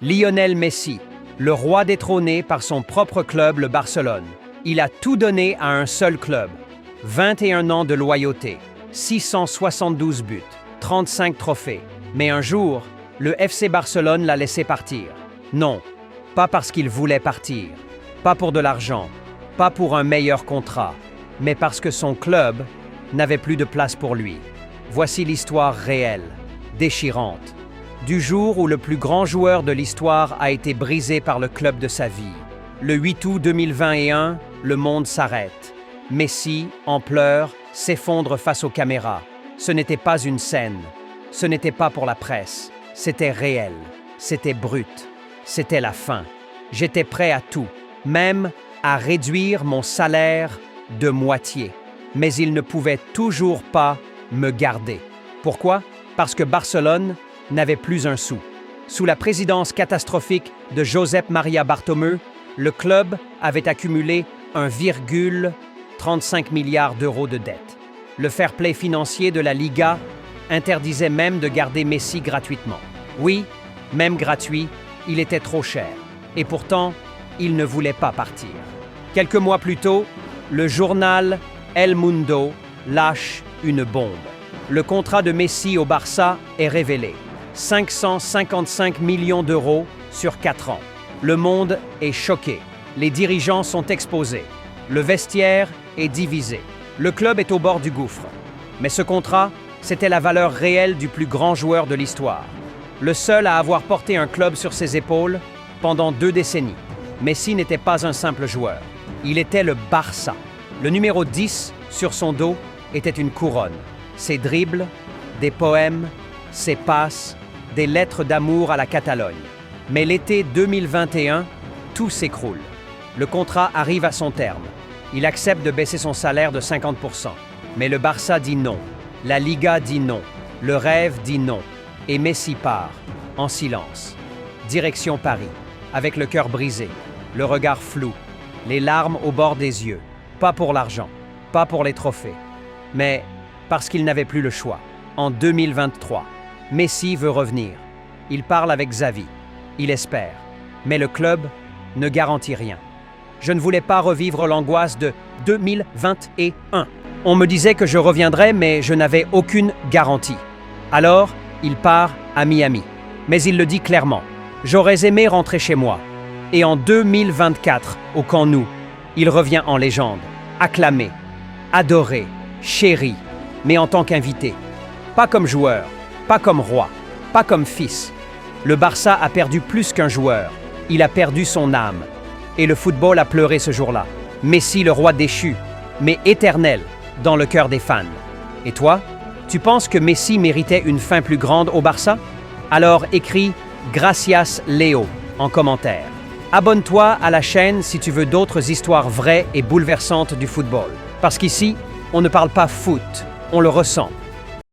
Lionel Messi, le roi détrôné par son propre club, le Barcelone. Il a tout donné à un seul club. 21 ans de loyauté, 672 buts, 35 trophées. Mais un jour, le FC Barcelone l'a laissé partir. Non, pas parce qu'il voulait partir, pas pour de l'argent, pas pour un meilleur contrat, mais parce que son club n'avait plus de place pour lui. Voici l'histoire réelle, déchirante, du jour où le plus grand joueur de l'histoire a été brisé par le club de sa vie. Le 8 août 2021, le monde s'arrête. Messi, en pleurs, s'effondre face aux caméras. Ce n'était pas une scène, ce n'était pas pour la presse, c'était réel, c'était brut, c'était la fin. J'étais prêt à tout, même à réduire mon salaire de moitié. Mais il ne pouvait toujours pas me garder. Pourquoi? Parce que Barcelone n'avait plus un sou. Sous la présidence catastrophique de Josep Maria Bartomeu, le club avait accumulé 1,35 milliard d'euros de dettes. Le fair play financier de la Liga interdisait même de garder Messi gratuitement. Oui, même gratuit, il était trop cher. Et pourtant, il ne voulait pas partir. Quelques mois plus tôt, le journal El Mundo lâche une bombe. Le contrat de Messi au Barça est révélé. 555 millions d'euros sur 4 ans. Le monde est choqué. Les dirigeants sont exposés. Le vestiaire est divisé. Le club est au bord du gouffre. Mais ce contrat, c'était la valeur réelle du plus grand joueur de l'histoire. Le seul à avoir porté un club sur ses épaules pendant 2 décennies. Messi n'était pas un simple joueur. Il était le Barça. Le numéro 10 sur son dos était une couronne. Ses dribbles, des poèmes, ses passes, des lettres d'amour à la Catalogne. Mais l'été 2021, tout s'écroule. Le contrat arrive à son terme. Il accepte de baisser son salaire de 50%. Mais le Barça dit non. La Liga dit non. Le rêve dit non. Et Messi part, en silence. Direction Paris, avec le cœur brisé, le regard flou, les larmes au bord des yeux. Pas pour l'argent, pas pour les trophées, mais parce qu'il n'avait plus le choix. En 2023, Messi veut revenir. Il parle avec Xavi. Il espère. Mais le club ne garantit rien. Je ne voulais pas revivre l'angoisse de 2021. On me disait que je reviendrais, mais je n'avais aucune garantie. Alors, il part à Miami. Mais il le dit clairement. J'aurais aimé rentrer chez moi. Et en 2024, au Camp Nou, il revient en légende. Acclamé, adoré, chéri, mais en tant qu'invité. Pas comme joueur, pas comme roi, pas comme fils. Le Barça a perdu plus qu'un joueur. Il a perdu son âme. Et le football a pleuré ce jour-là. Messi, le roi déchu, mais éternel dans le cœur des fans. Et toi, tu penses que Messi méritait une fin plus grande au Barça? Alors écris « Gracias Léo » en commentaire. Abonne-toi à la chaîne si tu veux d'autres histoires vraies et bouleversantes du football. Parce qu'ici, on ne parle pas foot, on le ressent.